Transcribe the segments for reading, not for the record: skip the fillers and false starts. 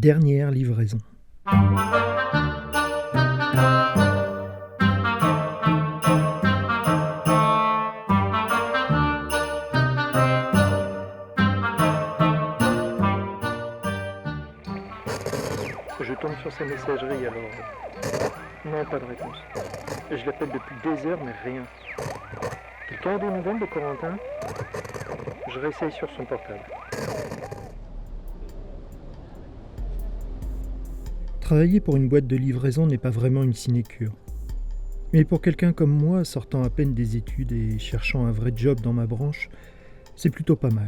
Dernière livraison. Je tombe sur sa messagerie alors. Non, pas de réponse. Je l'appelle depuis des heures, mais rien. Quelqu'un a des nouvelles de Corentin? Je réessaye sur son portable. Travailler pour une boîte de livraison n'est pas vraiment une sinécure. Mais pour quelqu'un comme moi, sortant à peine des études et cherchant un vrai job dans ma branche, c'est plutôt pas mal.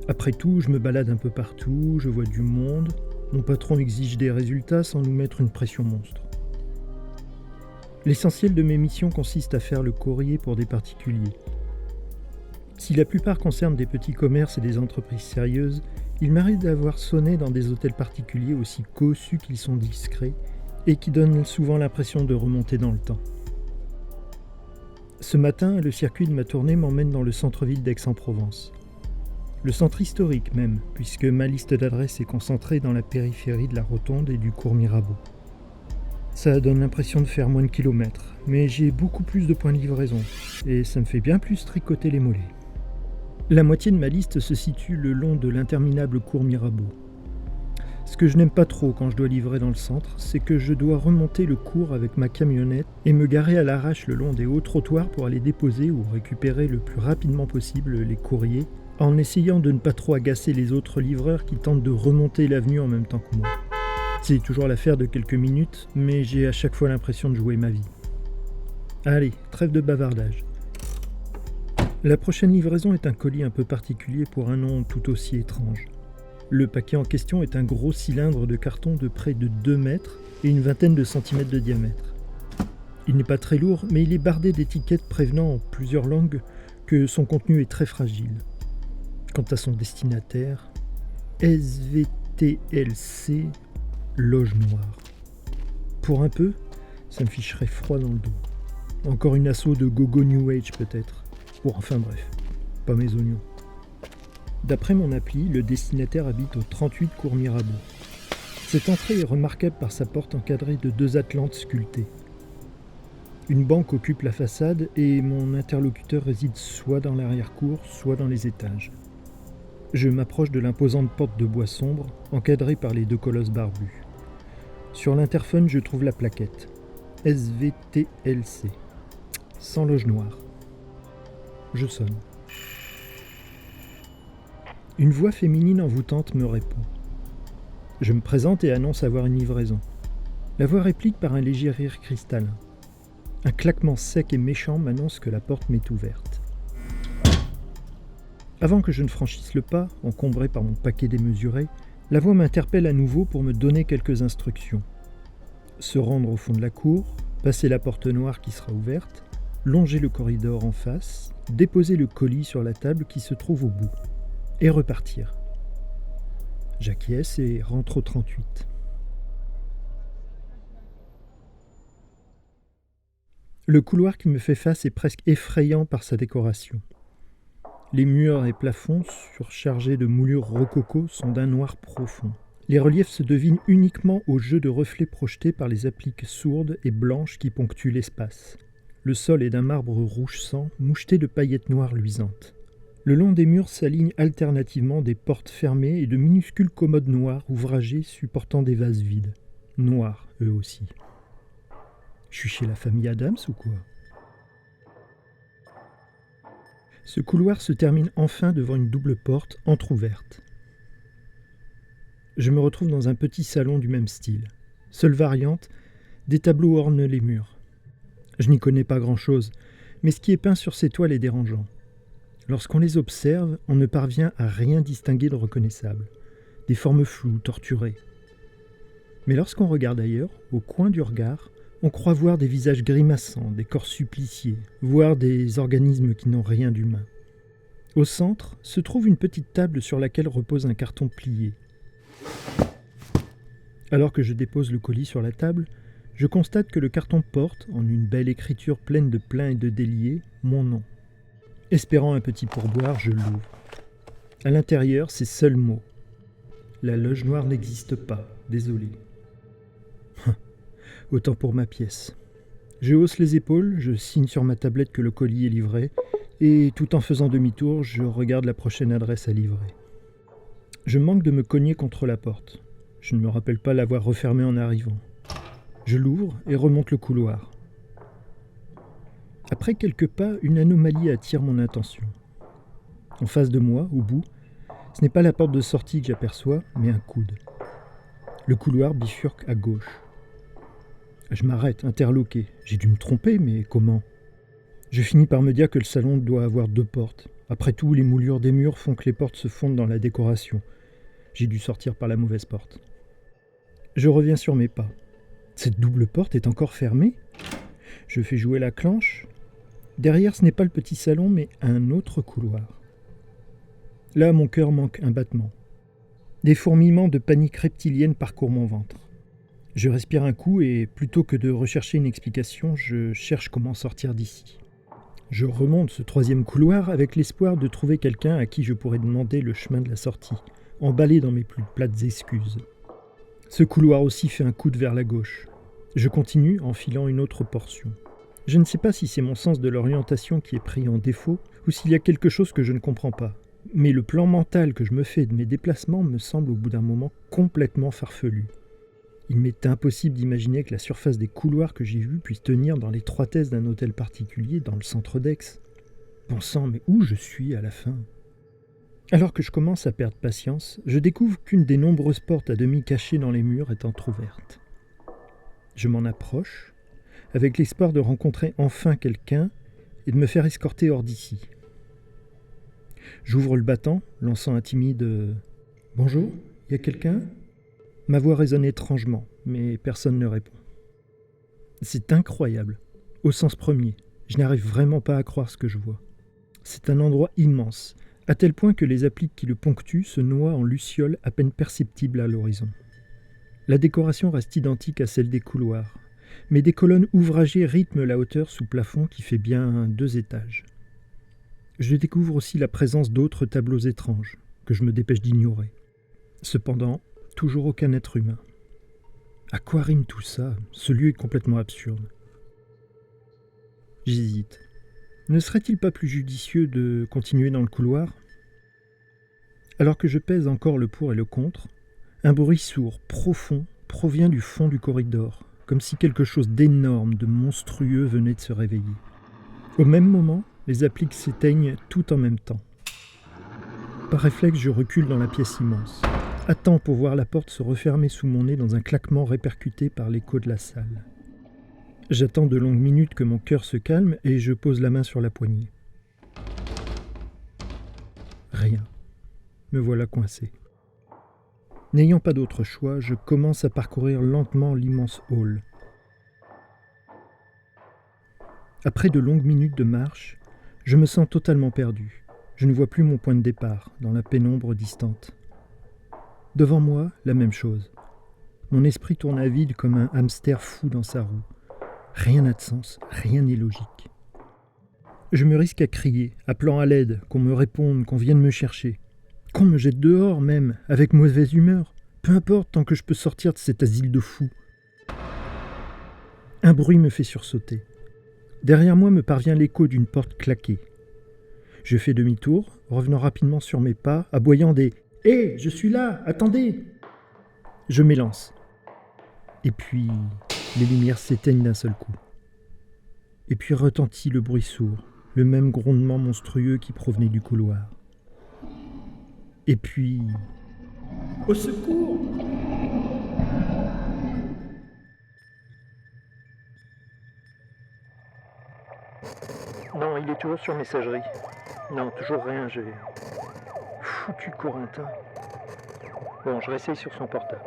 Après tout, je me balade un peu partout, je vois du monde. Mon patron exige des résultats sans nous mettre une pression monstre. L'essentiel de mes missions consiste à faire le courrier pour des particuliers. Si la plupart concernent des petits commerces et des entreprises sérieuses, il m'arrive d'avoir sonné dans des hôtels particuliers aussi cossus qu'ils sont discrets et qui donnent souvent l'impression de remonter dans le temps. Ce matin, le circuit de ma tournée m'emmène dans le centre-ville d'Aix-en-Provence. Le centre historique même, puisque ma liste d'adresses est concentrée dans la périphérie de la Rotonde et du cours Mirabeau. Ça donne l'impression de faire moins de kilomètres, mais j'ai beaucoup plus de points de livraison, et ça me fait bien plus tricoter les mollets. La moitié de ma liste se situe le long de l'interminable cours Mirabeau. Ce que je n'aime pas trop quand je dois livrer dans le centre, c'est que je dois remonter le cours avec ma camionnette et me garer à l'arrache le long des hauts trottoirs pour aller déposer ou récupérer le plus rapidement possible les courriers, en essayant de ne pas trop agacer les autres livreurs qui tentent de remonter l'avenue en même temps que moi. C'est toujours l'affaire de quelques minutes, mais j'ai à chaque fois l'impression de jouer ma vie. Allez, trêve de bavardage. La prochaine livraison est un colis un peu particulier pour un nom tout aussi étrange. Le paquet en question est un gros cylindre de carton de près de 2 mètres et une vingtaine de centimètres de diamètre. Il n'est pas très lourd, mais il est bardé d'étiquettes prévenant en plusieurs langues que son contenu est très fragile. Quant à son destinataire, SVTLC, Loge Noire. Pour un peu, ça me ficherait froid dans le dos. Encore une asso de gogo New Age peut-être. Bon, enfin bref, pas mes oignons. D'après mon appli, le destinataire habite au 38 cours Mirabeau. Cette entrée est remarquable par sa porte encadrée de 2 atlantes sculptées. Une banque occupe la façade et mon interlocuteur réside soit dans l'arrière-cour, soit dans les étages. Je m'approche de l'imposante porte de bois sombre, encadrée par les 2 colosses barbus. Sur l'interphone, je trouve la plaquette. SVTLC. Sans loge noire. Je sonne. Une voix féminine envoûtante me répond. Je me présente et annonce avoir une livraison. La voix réplique par un léger rire cristallin. Un claquement sec et méchant m'annonce que la porte m'est ouverte. Avant que je ne franchisse le pas, encombré par mon paquet démesuré, la voix m'interpelle à nouveau pour me donner quelques instructions. Se rendre au fond de la cour, passer la porte noire qui sera ouverte, longer le corridor en face, déposer le colis sur la table qui se trouve au bout, et repartir. J'acquiesce et rentre au 38. Le couloir qui me fait face est presque effrayant par sa décoration. Les murs et plafonds, surchargés de moulures rococo, sont d'un noir profond. Les reliefs se devinent uniquement au jeu de reflets projetés par les appliques sourdes et blanches qui ponctuent l'espace. Le sol est d'un marbre rouge sang, moucheté de paillettes noires luisantes. Le long des murs s'alignent alternativement des portes fermées et de minuscules commodes noires ouvragées supportant des vases vides. Noirs, eux aussi. Je suis chez la famille Adams ou quoi ? Ce couloir se termine enfin devant une double porte entr'ouverte. Je me retrouve dans un petit salon du même style. Seule variante, des tableaux ornent les murs. Je n'y connais pas grand-chose, mais ce qui est peint sur ces toiles est dérangeant. Lorsqu'on les observe, on ne parvient à rien distinguer de reconnaissable. Des formes floues, torturées. Mais lorsqu'on regarde ailleurs, au coin du regard, on croit voir des visages grimaçants, des corps suppliciés, voire des organismes qui n'ont rien d'humain. Au centre se trouve une petite table sur laquelle repose un carton plié. Alors que je dépose le colis sur la table, je constate que le carton porte, en une belle écriture pleine de pleins et de déliés, mon nom. Espérant un petit pourboire, je l'ouvre. À l'intérieur, ces seuls mots. La loge noire n'existe pas, désolé. Autant pour ma pièce. Je hausse les épaules, je signe sur ma tablette que le colis est livré, et tout en faisant demi-tour, je regarde la prochaine adresse à livrer. Je manque de me cogner contre la porte. Je ne me rappelle pas l'avoir refermée en arrivant. Je l'ouvre et remonte le couloir. Après quelques pas, une anomalie attire mon attention. En face de moi, au bout, ce n'est pas la porte de sortie que j'aperçois, mais un coude. Le couloir bifurque à gauche. Je m'arrête, interloqué. J'ai dû me tromper, mais comment ? Je finis par me dire que le salon doit avoir 2 portes. Après tout, les moulures des murs font que les portes se fondent dans la décoration. J'ai dû sortir par la mauvaise porte. Je reviens sur mes pas. Cette double porte est encore fermée ? Je fais jouer la clenche. Derrière, ce n'est pas le petit salon, mais un autre couloir. Là, mon cœur manque un battement. Des fourmillements de panique reptilienne parcourent mon ventre. Je respire un coup et, plutôt que de rechercher une explication, je cherche comment sortir d'ici. Je remonte ce 3e couloir avec l'espoir de trouver quelqu'un à qui je pourrais demander le chemin de la sortie, emballé dans mes plus plates excuses. Ce couloir aussi fait un coude vers la gauche. Je continue en filant une autre portion. Je ne sais pas si c'est mon sens de l'orientation qui est pris en défaut ou s'il y a quelque chose que je ne comprends pas. Mais le plan mental que je me fais de mes déplacements me semble au bout d'un moment complètement farfelu. Il m'est impossible d'imaginer que la surface des couloirs que j'ai vus puisse tenir dans l'étroitesse d'un hôtel particulier dans le centre d'Aix. Bon sang, mais où je suis à la fin ? Alors que je commence à perdre patience, je découvre qu'une des nombreuses portes à demi cachées dans les murs est entr'ouverte. Je m'en approche, avec l'espoir de rencontrer enfin quelqu'un et de me faire escorter hors d'ici. J'ouvre le battant, lançant un timide « Bonjour, y a quelqu'un ?» Ma voix résonne étrangement, mais personne ne répond. C'est incroyable, au sens premier. Je n'arrive vraiment pas à croire ce que je vois. C'est un endroit immense, à tel point que les appliques qui le ponctuent se noient en lucioles à peine perceptibles à l'horizon. La décoration reste identique à celle des couloirs, mais des colonnes ouvragées rythment la hauteur sous plafond qui fait bien 2 étages. Je découvre aussi la présence d'autres tableaux étranges, que je me dépêche d'ignorer. Cependant, toujours aucun être humain. À quoi rime tout ça ? Ce lieu est complètement absurde. J'hésite. Ne serait-il pas plus judicieux de continuer dans le couloir ? Alors que je pèse encore le pour et le contre, un bruit sourd, profond, provient du fond du corridor, comme si quelque chose d'énorme, de monstrueux venait de se réveiller. Au même moment, les appliques s'éteignent tout en même temps. Par réflexe, je recule dans la pièce immense. À temps pour voir la porte se refermer sous mon nez dans un claquement répercuté par l'écho de la salle. J'attends de longues minutes que mon cœur se calme et je pose la main sur la poignée. Rien. Me voilà coincé. N'ayant pas d'autre choix, je commence à parcourir lentement l'immense hall. Après de longues minutes de marche, je me sens totalement perdu. Je ne vois plus mon point de départ, dans la pénombre distante. Devant moi, la même chose. Mon esprit tourne à vide comme un hamster fou dans sa roue. Rien n'a de sens, rien n'est logique. Je me risque à crier, appelant à l'aide, qu'on me réponde, qu'on vienne me chercher. Qu'on me jette dehors même, avec mauvaise humeur. Peu importe tant que je peux sortir de cet asile de fous. Un bruit me fait sursauter. Derrière moi me parvient l'écho d'une porte claquée. Je fais demi-tour, revenant rapidement sur mes pas, aboyant des « Hé, je suis là, attendez !» Je m'élance. Et puis, les lumières s'éteignent d'un seul coup. Et puis retentit le bruit sourd, le même grondement monstrueux qui provenait du couloir. Et puis... Au secours ! Non, il est toujours sur messagerie. Non, toujours rien, j'ai... Foutu Corentin. Bon, je réessaye sur son portable.